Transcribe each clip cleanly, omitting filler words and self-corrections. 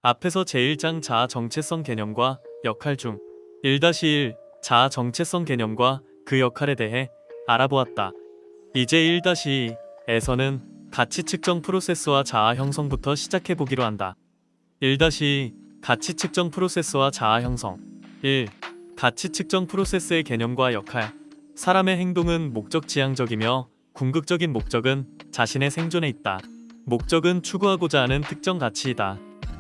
앞에서 제1장 자아 정체성 개념과 역할 중 1-1 자아 정체성 개념과 그 역할에 대해 알아보았다. 이제 1-2에서는 가치 측정 프로세스와 자아 형성부터 시작해 보기로 한다. 1-2 가치 측정 프로세스와 자아 형성 1. 가치 측정 프로세스의 개념과 역할. 사람의 행동은 목적 지향적이며 궁극적인 목적은 자신의 생존에 있다. 목적은 추구하고자 하는 특정 가치이다.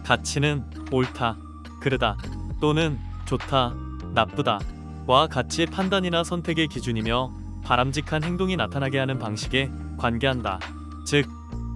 가치는 옳다, 그르다 또는 좋다, 나쁘다 와 가치의 판단이나 선택의 기준이며 바람직한 행동이 나타나게 하는 방식에 관계한다. 즉,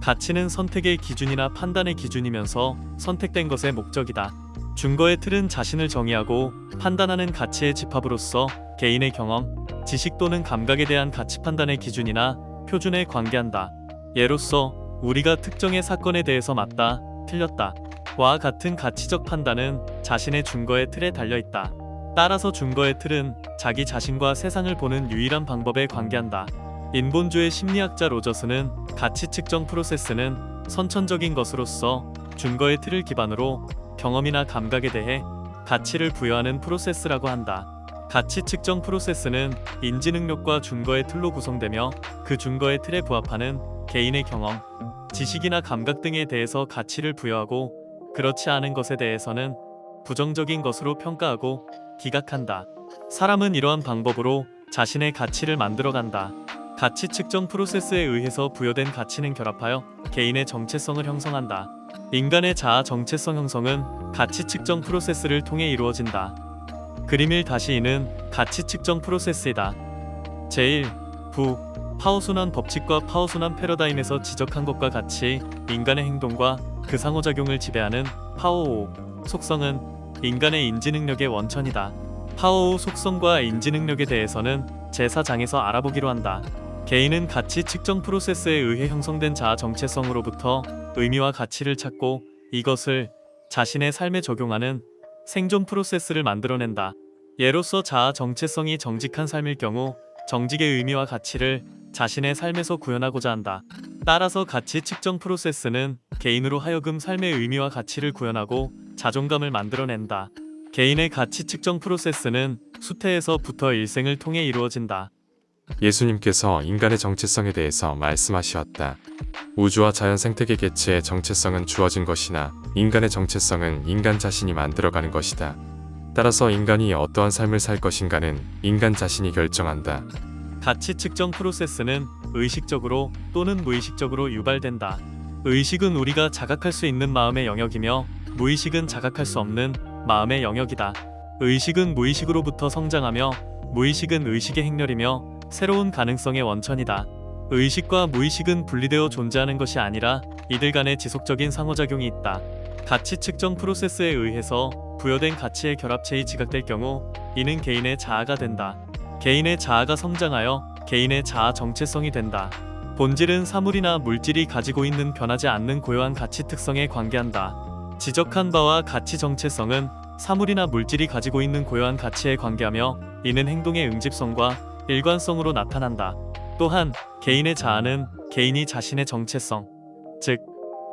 가치는 선택의 기준이나 판단의 기준이면서 선택된 것의 목적이다. 준거의 틀은 자신을 정의하고 판단하는 가치의 집합으로서 개인의 경험, 지식 또는 감각에 대한 가치 판단의 기준이나 표준에 관계한다. 예로서 우리가 특정의 사건에 대해서 맞다, 틀렸다 와 같은 가치적 판단은 자신의 준거의 틀에 달려있다. 따라서 준거의 틀은 자기 자신과 세상을 보는 유일한 방법에 관계한다. 인본주의 심리학자 로저스는 가치 측정 프로세스는 선천적인 것으로서 준거의 틀을 기반으로 경험이나 감각에 대해 가치를 부여하는 프로세스라고 한다. 가치 측정 프로세스는 인지 능력과 준거의 틀로 구성되며 그 준거의 틀에 부합하는 개인의 경험, 지식이나 감각 등에 대해서 가치를 부여하고 그렇지 않은 것에 대해서는 부정적인 것으로 평가하고 기각한다. 사람은 이러한 방법으로 자신의 가치를 만들어간다. 가치 측정 프로세스에 의해서 부여된 가치는 결합하여 개인의 정체성을 형성한다. 인간의 자아 정체성 형성은 가치 측정 프로세스를 통해 이루어진다. 그림 1-2는 가치 측정 프로세스이다. 제1. 파워순환 법칙과 파워순환 패러다임에서 지적한 것과 같이 인간의 행동과 그 상호작용을 지배하는 파워 5 속성은 인간의 인지능력의 원천이다. 파워 5 속성과 인지능력에 대해서는 제4장에서 알아보기로 한다. 개인은 가치 측정 프로세스에 의해 형성된 자아 정체성으로부터 의미와 가치를 찾고 이것을 자신의 삶에 적용하는 생존 프로세스를 만들어낸다. 예로서 자아 정체성이 정직한 삶일 경우 정직의 의미와 가치를 자신의 삶에서 구현하고자 한다. 따라서 가치 측정 프로세스는 개인으로 하여금 삶의 의미와 가치를 구현하고 자존감을 만들어낸다. 개인의 가치 측정 프로세스는 수태에서부터 일생을 통해 이루어진다. 예수님께서 인간의 정체성에 대해서 말씀하셨다. 우주와 자연 생태계 개체의 정체성은 주어진 것이나 인간의 정체성은 인간 자신이 만들어가는 것이다. 따라서 인간이 어떠한 삶을 살 것인가는 인간 자신이 결정한다. 가치 측정 프로세스는 의식적으로 또는 무의식적으로 유발된다. 의식은 우리가 자각할 수 있는 마음의 영역이며 무의식은 자각할 수 없는 마음의 영역이다. 의식은 무의식으로부터 성장하며 무의식은 의식의 행렬이며 새로운 가능성의 원천이다. 의식과 무의식은 분리되어 존재하는 것이 아니라 이들 간의 지속적인 상호작용이 있다. 가치 측정 프로세스에 의해서 부여된 가치의 결합체이 지각될 경우 이는 개인의 자아가 된다. 개인의 자아가 성장하여 개인의 자아 정체성이 된다. 본질은 사물이나 물질이 가지고 있는 변하지 않는 고유한 가치 특성에 관계한다. 지적한 바와 가치 정체성은 사물이나 물질이 가지고 있는 고유한 가치에 관계하며 이는 행동의 응집성과 일관성으로 나타난다. 또한 개인의 자아는 개인이 자신의 정체성, 즉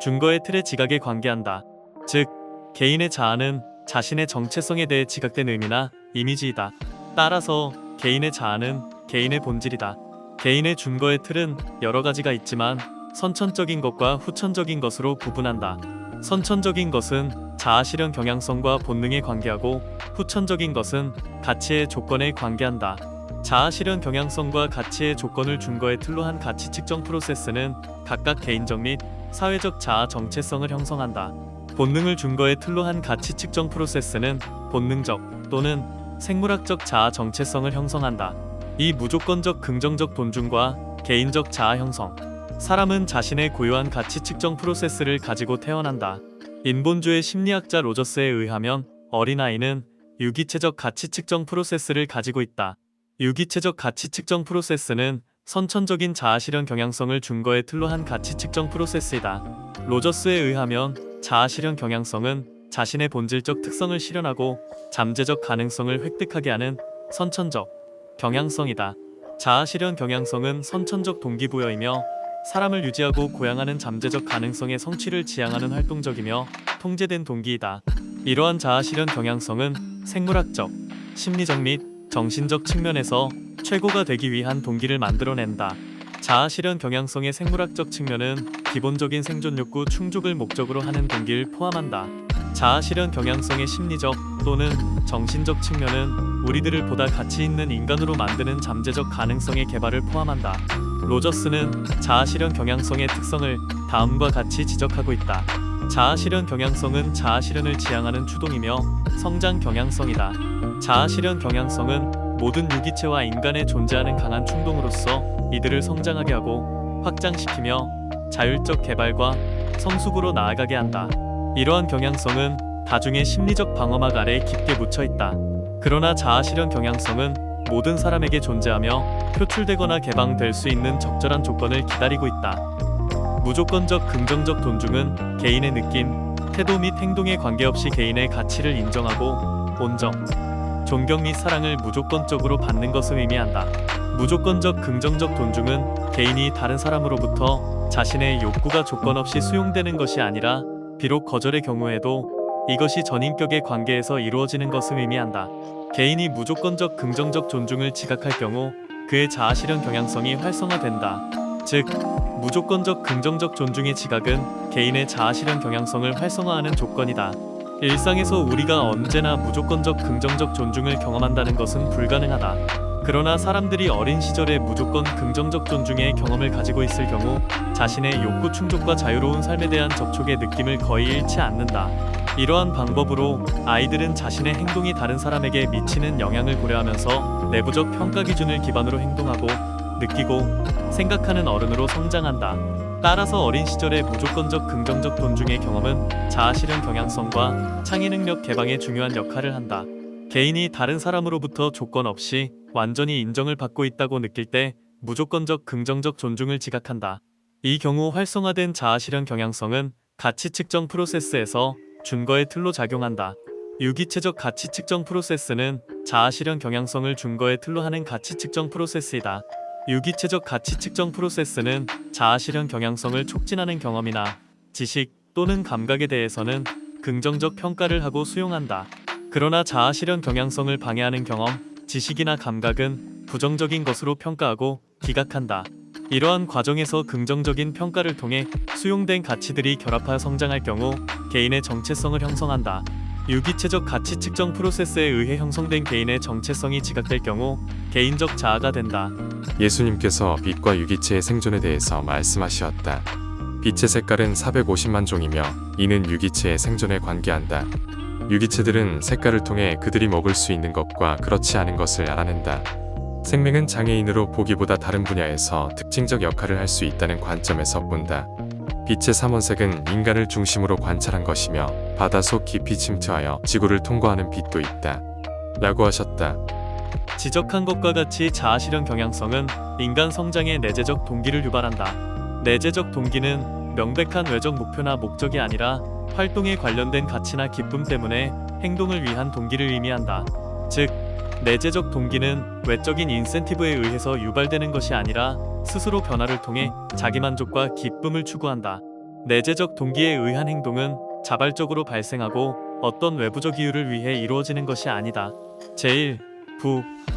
준거의 틀의 지각에 관계한다. 즉 개인의 자아는 자신의 정체성에 대해 지각된 의미나 이미지이다. 따라서 개인의 자아는 개인의 본질이다. 개인의 준거의 틀은 여러 가지가 있지만 선천적인 것과 후천적인 것으로 구분한다. 선천적인 것은 자아 실현 경향성과 본능에 관계하고 후천적인 것은 가치의 조건에 관계한다. 자아 실현 경향성과 가치의 조건을 준거의 틀로 한 가치 측정 프로세스는 각각 개인적 및 사회적 자아 정체성을 형성한다. 본능을 준거의 틀로 한 가치 측정 프로세스는 본능적 또는 생물학적 자아 정체성을 형성한다. 이 무조건적 긍정적 존중과 개인적 자아 형성. 사람은 자신의 고유한 가치 측정 프로세스를 가지고 태어난다. 인본주의 심리학자 로저스에 의하면 어린아이는 유기체적 가치 측정 프로세스를 가지고 있다. 유기체적 가치 측정 프로세스는 선천적인 자아 실현 경향성을 준거의 틀로 한 가치 측정 프로세스이다. 로저스에 의하면 자아 실현 경향성은 자신의 본질적 특성을 실현하고 잠재적 가능성을 획득하게 하는 선천적 경향성이다. 자아 실현 경향성은 선천적 동기부여이며 사람을 유지하고 고양하는 잠재적 가능성의 성취를 지향하는 활동적이며 통제된 동기이다. 이러한 자아 실현 경향성은 생물학적, 심리적 및 정신적 측면에서 최고가 되기 위한 동기를 만들어낸다. 자아 실현 경향성의 생물학적 측면은 기본적인 생존 욕구 충족을 목적으로 하는 동기를 포함한다. 자아 실현 경향성의 심리적 또는 정신적 측면은 우리들을 보다 가치 있는 인간으로 만드는 잠재적 가능성의 개발을 포함한다. 로저스는 자아 실현 경향성의 특성을 다음과 같이 지적하고 있다. 자아 실현 경향성은 자아 실현을 지향하는 추동이며 성장 경향성이다. 자아 실현 경향성은 모든 유기체와 인간에 존재하는 강한 충동으로서 이들을 성장하게 하고 확장시키며 자율적 개발과 성숙으로 나아가게 한다. 이러한 경향성은 다중의 심리적 방어막 아래 깊게 묻혀 있다. 그러나 자아 실현 경향성은 모든 사람에게 존재하며 표출되거나 개방될 수 있는 적절한 조건을 기다리고 있다. 무조건적 긍정적 존중은 개인의 느낌, 태도 및 행동에 관계없이 개인의 가치를 인정하고 본정, 존경 및 사랑을 무조건적으로 받는 것을 의미한다. 무조건적 긍정적 존중은 개인이 다른 사람으로부터 자신의 욕구가 조건 없이 수용되는 것이 아니라 비록 거절의 경우에도 이것이 전인격의 관계에서 이루어지는 것을 의미한다. 개인이 무조건적 긍정적 존중을 지각할 경우 그의 자아 실현 경향성이 활성화된다. 즉, 무조건적 긍정적 존중의 지각은 개인의 자아 실현 경향성을 활성화하는 조건이다. 일상에서 우리가 언제나 무조건적 긍정적 존중을 경험한다는 것은 불가능하다. 그러나 사람들이 어린 시절에 무조건 긍정적 존중의 경험을 가지고 있을 경우 자신의 욕구 충족과 자유로운 삶에 대한 접촉의 느낌을 거의 잃지 않는다. 이러한 방법으로 아이들은 자신의 행동이 다른 사람에게 미치는 영향을 고려하면서 내부적 평가 기준을 기반으로 행동하고 느끼고 생각하는 어른으로 성장한다. 따라서 어린 시절의 무조건적 긍정적 존중의 경험은 자아 실현 경향성과 창의 능력 개방에 중요한 역할을 한다. 개인이 다른 사람으로부터 조건 없이 완전히 인정을 받고 있다고 느낄 때 무조건적 긍정적 존중을 지각한다. 이 경우 활성화된 자아 실현 경향성은 가치 측정 프로세스에서 준거의 틀로 작용한다. 유기체적 가치 측정 프로세스는 자아 실현 경향성을 준거의 틀로 하는 가치 측정 프로세스이다. 유기체적 가치 측정 프로세스는 자아 실현 경향성을 촉진하는 경험이나 지식 또는 감각에 대해서는 긍정적 평가를 하고 수용한다. 그러나 자아 실현 경향성을 방해하는 경험, 지식이나 감각은 부정적인 것으로 평가하고 기각한다. 이러한 과정에서 긍정적인 평가를 통해 수용된 가치들이 결합하여 성장할 경우 개인의 정체성을 형성한다. 유기체적 가치 측정 프로세스에 의해 형성된 개인의 정체성이 지각될 경우 개인적 자아가 된다. 예수님께서 빛과 유기체의 생존에 대해서 말씀하셨다. 빛의 색깔은 450만 종이며 이는 유기체의 생존에 관계한다. 유기체들은 색깔을 통해 그들이 먹을 수 있는 것과 그렇지 않은 것을 알아낸다. 생명은 장애인으로 보기보다 다른 분야에서 특징적 역할을 할 수 있다는 관점에서 본다. 빛의 삼원색은 인간을 중심으로 관찰한 것이며 바다 속 깊이 침투하여 지구를 통과하는 빛도 있다. 라고 하셨다. 지적한 것과 같이 자아 실현 경향성은 인간 성장의 내재적 동기를 유발한다. 내재적 동기는 명백한 외적 목표나 목적이 아니라 활동에 관련된 가치나 기쁨 때문에 행동을 위한 동기를 의미한다. 즉, 내재적 동기는 외적인 인센티브에 의해서 유발되는 것이 아니라 스스로 변화를 통해 자기만족과 기쁨을 추구한다. 내재적 동기에 의한 행동은 자발적으로 발생하고 어떤 외부적 이유를 위해 이루어지는 것이 아니다. 제1.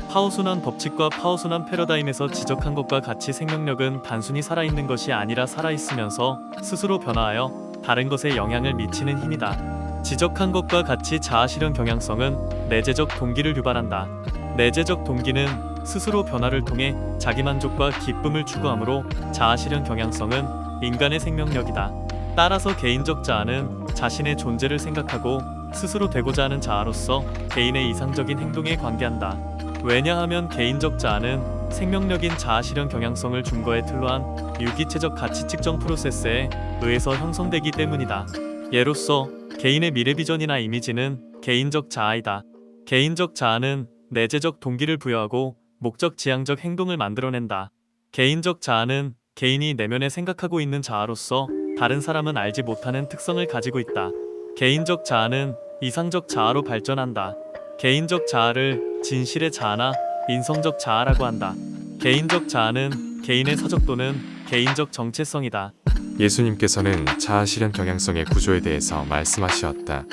파워순환 법칙과 파워순환 패러다임에서 지적한 것과 같이 생명력은 단순히 살아있는 것이 아니라 살아있으면서 스스로 변화하여 다른 것에 영향을 미치는 힘이다. 지적한 것과 같이 자아 실현 경향성은 내재적 동기를 유발한다. 내재적 동기는 스스로 변화를 통해 자기만족과 기쁨을 추구하므로 자아 실현 경향성은 인간의 생명력이다. 따라서 개인적 자아는 자신의 존재를 생각하고 스스로 되고자 하는 자아로서 개인의 이상적인 행동에 관계한다. 왜냐하면 개인적 자아는 생명력인 자아 실현 경향성을 준거에 틀로 한 유기체적 가치 측정 프로세스에 의해서 형성되기 때문이다. 예로서 개인의 미래 비전이나 이미지는 개인적 자아이다. 개인적 자아는 내재적 동기를 부여하고 목적 지향적 행동을 만들어낸다. 개인적 자아는 개인이 내면에 생각하고 있는 자아로서 다른 사람은 알지 못하는 특성을 가지고 있다. 개인적 자아는 이상적 자아로 발전한다. 개인적 자아를 진실의 자아나 인성적 자아라고 한다. 개인적 자아는 개인의 사적 또는 개인적 정체성이다. 예수님께서는 자아실현 경향성의 구조에 대해서 말씀하셨다.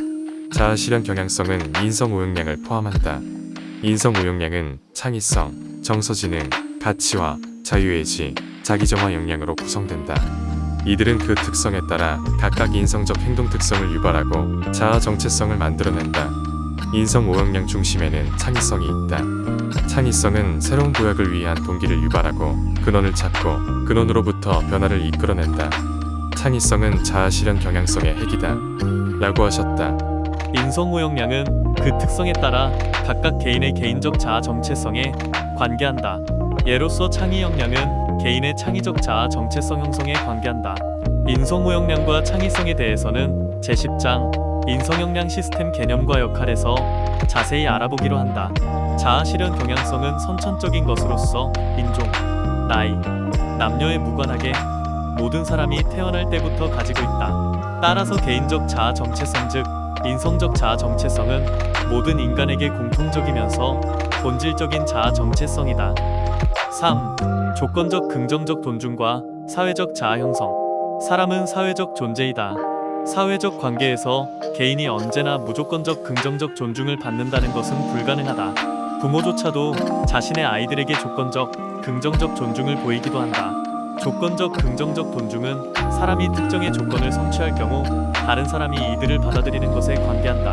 자아실현 경향성은 인성오용량을 포함한다. 인성오용량은 창의성, 정서지능, 가치와 자유의지, 자기정화 역량으로 구성된다. 이들은 그 특성에 따라 각각 인성적 행동 특성을 유발하고 자아 정체성을 만들어낸다. 인성오용량 중심에는 창의성이 있다. 창의성은 새로운 도약을 위한 동기를 유발하고 근원을 찾고 근원으로부터 변화를 이끌어낸다. 창의성은 자아실현 경향성의 핵이다. 라고 하셨다. 인성오용량은 그 특성에 따라 각각 개인의 개인적 자아 정체성에 관계한다. 예로서 창의 역량은 개인의 창의적 자아 정체성 형성에 관계한다. 인성오용량과 창의성에 대해서는 제10장 인성역량 시스템 개념과 역할에서 자세히 알아보기로 한다. 자아실현 경향성은 선천적인 것으로서 인종, 나이, 남녀에 무관하게 모든 사람이 태어날 때부터 가지고 있다. 따라서 개인적 자아 정체성 즉 인성적 자아 정체성은 모든 인간에게 공통적이면서 본질적인 자아 정체성이다. 3. 조건적 긍정적 존중과 사회적 자아 형성. 사람은 사회적 존재이다. 사회적 관계에서 개인이 언제나 무조건적 긍정적 존중을 받는다는 것은 불가능하다. 부모조차도 자신의 아이들에게 조건적, 긍정적 존중을 보이기도 한다. 조건적, 긍정적 존중은 사람이 특정의 조건을 성취할 경우 다른 사람이 이들을 받아들이는 것에 관계한다.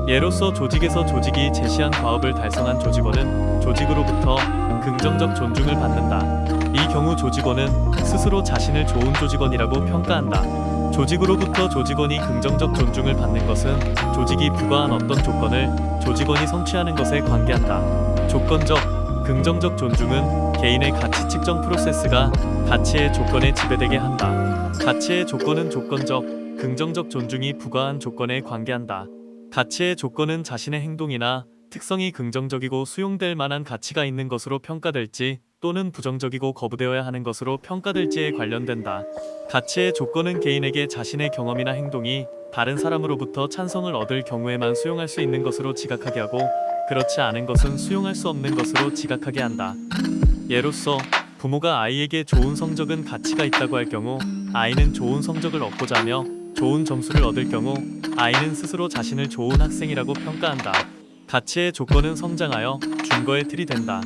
예로서 조직에서 조직이 제시한 과업을 달성한 조직원은 조직으로부터 긍정적 존중을 받는다. 이 경우 조직원은 스스로 자신을 좋은 조직원이라고 평가한다. 조직으로부터 조직원이 긍정적 존중을 받는 것은 조직이 부과한 어떤 조건을 조직원이 성취하는 것에 관계한다. 조건적, 긍정적 존중은 개인의 가치 측정 프로세스가 가치의 조건에 지배되게 한다. 가치의 조건은 조건적, 긍정적 존중이 부과한 조건에 관계한다. 가치의 조건은 자신의 행동이나 특성이 긍정적이고 수용될 만한 가치가 있는 것으로 평가될지 또는 부정적이고 거부되어야 하는 것으로 평가될지에 관련된다. 가치의 조건은 개인에게 자신의 경험이나 행동이 다른 사람으로부터 찬성을 얻을 경우에만 수용할 수 있는 것으로 지각하게 하고 그렇지 않은 것은 수용할 수 없는 것으로 지각하게 한다. 예로서 부모가 아이에게 좋은 성적은 가치가 있다고 할 경우 아이는 좋은 성적을 얻고자 하며 좋은 점수를 얻을 경우 아이는 스스로 자신을 좋은 학생이라고 평가한다. 가치의 조건은 성장하여 준거의 틀이 된다.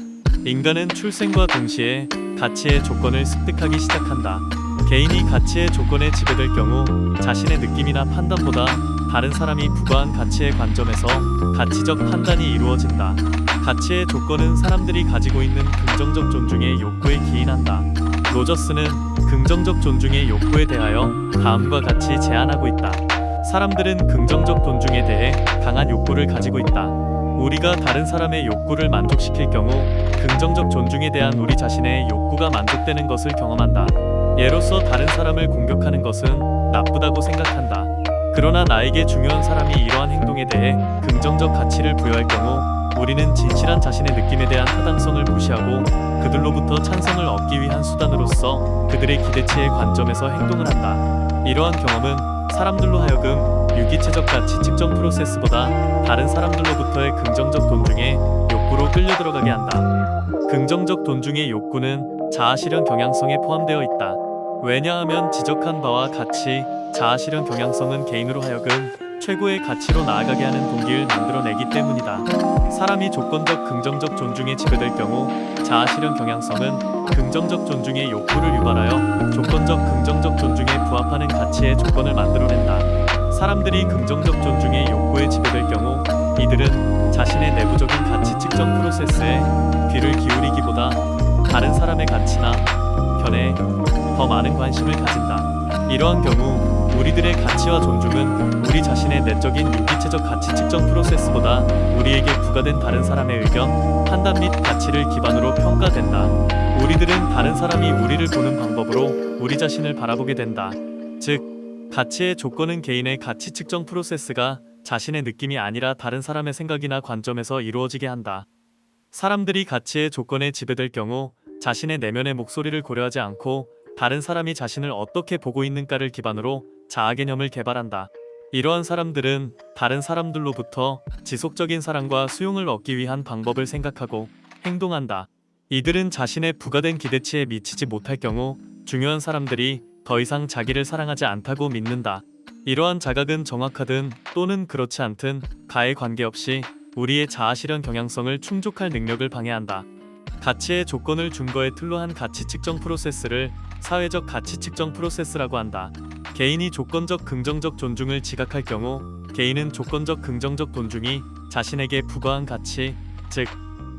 인간은 출생과 동시에 가치의 조건을 습득하기 시작한다. 개인이 가치의 조건에 지배될 경우 자신의 느낌이나 판단보다 다른 사람이 부과한 가치의 관점에서 가치적 판단이 이루어진다. 가치의 조건은 사람들이 가지고 있는 긍정적 존중의 욕구에 기인한다. 로저스는 긍정적 존중의 욕구에 대하여 다음과 같이 제안하고 있다. 사람들은 긍정적 존중에 대해 강한 욕구를 가지고 있다. 우리가 다른 사람의 욕구를 만족시킬 경우 긍정적 존중에 대한 우리 자신의 욕구가 만족되는 것을 경험한다. 예로서 다른 사람을 공격하는 것은 나쁘다고 생각한다. 그러나 나에게 중요한 사람이 이러한 행동에 대해 긍정적 가치를 부여할 경우 우리는 진실한 자신의 느낌에 대한 타당성을 무시하고 그들로부터 찬성을 얻기 위한 수단으로서 그들의 기대치의 관점에서 행동을 한다. 이러한 경험은 사람들로 하여금 유기체적 가치 측정 프로세스보다 다른 사람들로부터의 긍정적 존중에 욕구로 끌려들어가게 한다. 긍정적 존중의 욕구는 자아실현 경향성에 포함되어 있다. 왜냐하면 지적한 바와 같이 자아실현 경향성은 개인으로 하여금 최고의 가치로 나아가게 하는 동기를 만들어내기 때문이다. 사람이 조건적 긍정적 존중에 지배될 경우 자아실현 경향성은 긍정적 존중의 욕구를 유발하여 조건적 긍정적 존중에 부합하는 가치의 조건을 만들어낸다. 사람들이 긍정적 존중의 욕구에 지배될 경우 이들은 자신의 내부적인 가치 측정 프로세스에 귀를 기울이기보다 다른 사람의 가치나 견해에 더 많은 관심을 가진다. 이러한 경우 우리들의 가치와 존중은 우리 자신의 내적인 유기체적 가치 측정 프로세스보다 우리에게 부과된 다른 사람의 의견, 판단 및 가치를 기반으로 평가된다. 우리들은 다른 사람이 우리를 보는 방법으로 우리 자신을 바라보게 된다. 즉, 가치의 조건은 개인의 가치 측정 프로세스가 자신의 느낌이 아니라 다른 사람의 생각이나 관점에서 이루어지게 한다. 사람들이 가치의 조건에 지배될 경우 자신의 내면의 목소리를 고려하지 않고 다른 사람이 자신을 어떻게 보고 있는가를 기반으로 자아 개념을 개발한다. 이러한 사람들은 다른 사람들로부터 지속적인 사랑과 수용을 얻기 위한 방법을 생각하고 행동한다. 이들은 자신의 부과된 기대치에 미치지 못할 경우 중요한 사람들이 더 이상 자기를 사랑하지 않다고 믿는다. 이러한 자각은 정확하든 또는 그렇지 않든 가에 관계없이 우리의 자아실현 경향성을 충족할 능력을 방해한다. 가치의 조건을 준거에 틀로 한 가치 측정 프로세스를 사회적 가치 측정 프로세스라고 한다. 개인이 조건적 긍정적 존중을 지각할 경우 개인은 조건적 긍정적 존중이 자신에게 부과한 가치, 즉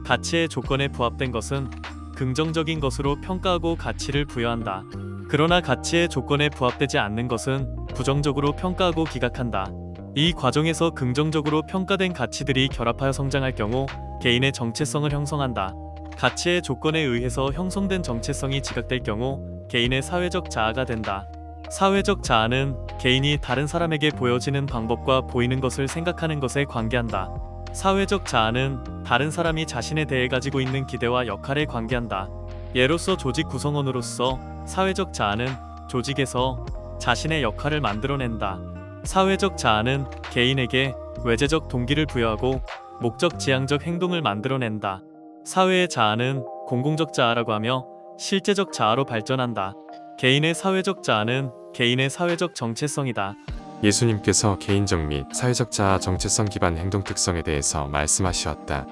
가치의 조건에 부합된 것은 긍정적인 것으로 평가하고 가치를 부여한다. 그러나 가치의 조건에 부합되지 않는 것은 부정적으로 평가하고 기각한다. 이 과정에서 긍정적으로 평가된 가치들이 결합하여 성장할 경우 개인의 정체성을 형성한다. 가치의 조건에 의해서 형성된 정체성이 지각될 경우 개인의 사회적 자아가 된다. 사회적 자아는 개인이 다른 사람에게 보여지는 방법과 보이는 것을 생각하는 것에 관계한다. 사회적 자아는 다른 사람이 자신에 대해 가지고 있는 기대와 역할에 관계한다. 예로서 조직 구성원으로서 사회적 자아는 조직에서 자신의 역할을 만들어낸다. 사회적 자아는 개인에게 외재적 동기를 부여하고 목적 지향적 행동을 만들어낸다. 사회의 자아는 공공적 자아라고 하며 실제적 자아로 발전한다. 개인의 사회적 자아는 개인의 사회적 정체성이다. 예수님께서 개인적 및 사회적 자아 정체성 기반 행동 특성에 대해서 말씀하셨다.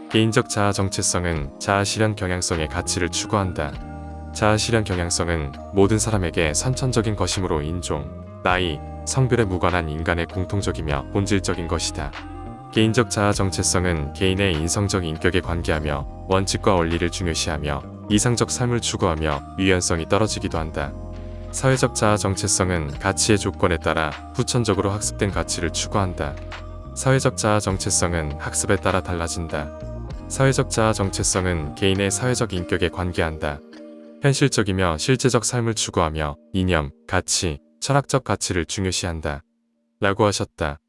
개인적 자아 정체성은 자아 실현 경향성의 가치를 추구한다. 자아 실현 경향성은 모든 사람에게 선천적인 것이므로 인종, 나이, 성별에 무관한 인간의 공통적이며 본질적인 것이다. 개인적 자아 정체성은 개인의 인성적 인격에 관계하며 원칙과 원리를 중요시하며 이상적 삶을 추구하며 유연성이 떨어지기도 한다. 사회적 자아 정체성은 가치의 조건에 따라 후천적으로 학습된 가치를 추구한다. 사회적 자아 정체성은 학습에 따라 달라진다. 사회적 자아 정체성은 개인의 사회적 인격에 관계한다. 현실적이며 실제적 삶을 추구하며 이념, 가치, 철학적 가치를 중요시한다. 라고 하셨다.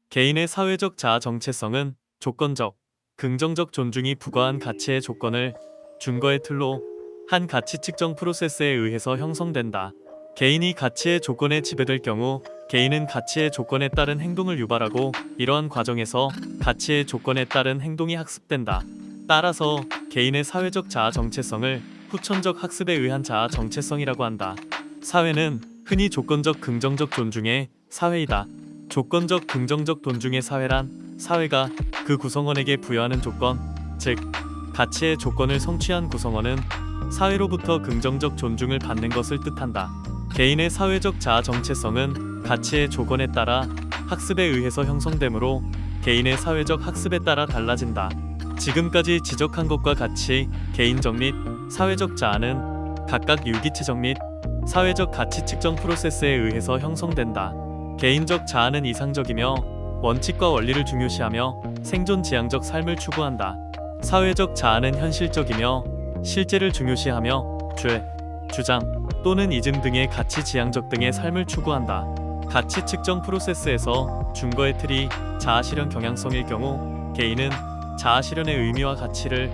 개인의 사회적 자아 정체성은 조건적, 긍정적 존중이 부과한 가치의 조건을 준거의 틀로 한 가치 측정 프로세스에 의해서 형성된다. 개인이 가치의 조건에 지배될 경우 개인은 가치의 조건에 따른 행동을 유발하고 이러한 과정에서 가치의 조건에 따른 행동이 학습된다. 따라서 개인의 사회적 자아 정체성을 후천적 학습에 의한 자아 정체성이라고 한다. 사회는 흔히 조건적 긍정적 존중의 사회이다. 조건적 긍정적 존중의 사회란 사회가 그 구성원에게 부여하는 조건, 즉 가치의 조건을 성취한 구성원은 사회로부터 긍정적 존중을 받는 것을 뜻한다. 개인의 사회적 자아 정체성은 가치의 조건에 따라 학습에 의해서 형성되므로 개인의 사회적 학습에 따라 달라진다. 지금까지 지적한 것과 같이 개인적 및 사회적 자아는 각각 유기체적 및 사회적 가치 측정 프로세스에 의해서 형성된다. 개인적 자아는 이상적이며 원칙과 원리를 중요시하며 생존 지향적 삶을 추구한다. 사회적 자아는 현실적이며 실제를 중요시하며 죄, 주장 또는 이즘 등의 가치 지향적 등의 삶을 추구한다. 가치 측정 프로세스에서 준거의 틀이 자아 실현 경향성일 경우 개인은 자아 실현의 의미와 가치를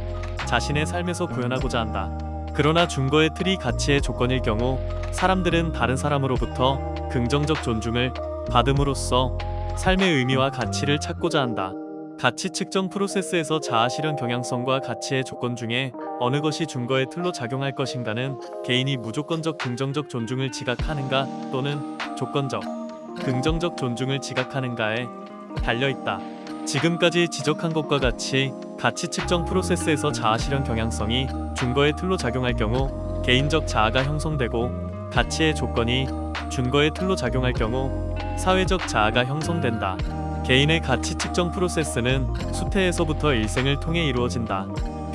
자신의 삶에서 구현하고자 한다. 그러나 준거의 틀이 가치의 조건일 경우 사람들은 다른 사람으로부터 긍정적 존중을 받음으로써 삶의 의미와 가치를 찾고자 한다. 가치 측정 프로세스에서 자아 실현 경향성과 가치의 조건 중에 어느 것이 준거의 틀로 작용할 것인가는 개인이 무조건적 긍정적 존중을 지각하는가 또는 조건적 긍정적 존중을 지각하는가에 달려있다. 지금까지 지적한 것과 같이 가치 측정 프로세스에서 자아 실현 경향성이 준거의 틀로 작용할 경우 개인적 자아가 형성되고 가치의 조건이 준거의 틀로 작용할 경우 사회적 자아가 형성된다. 개인의 가치 측정 프로세스는 수태에서부터 일생을 통해 이루어진다.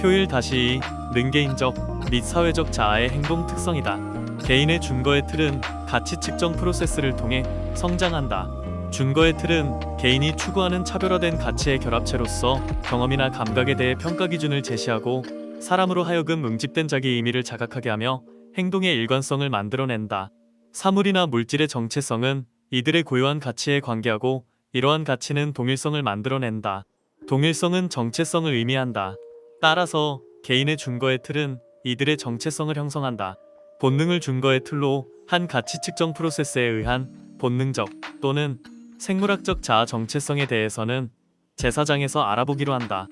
표일 다시 능개인적 및 사회적 자아의 행동 특성이다. 개인의 준거의 틀은 가치 측정 프로세스를 통해 성장한다. 준거의 틀은 개인이 추구하는 차별화된 가치의 결합체로서 경험이나 감각에 대해 평가 기준을 제시하고 사람으로 하여금 응집된 자기 의미를 자각하게 하며 행동의 일관성을 만들어낸다. 사물이나 물질의 정체성은 이들의 고유한 가치에 관계하고 이러한 가치는 동일성을 만들어낸다. 동일성은 정체성을 의미한다. 따라서 개인의 준거의 틀은 이들의 정체성을 형성한다. 본능을 준거의 틀로 한 가치 측정 프로세스에 의한 본능적 또는 생물학적 자아 정체성에 대해서는 제4장에서 알아보기로 한다.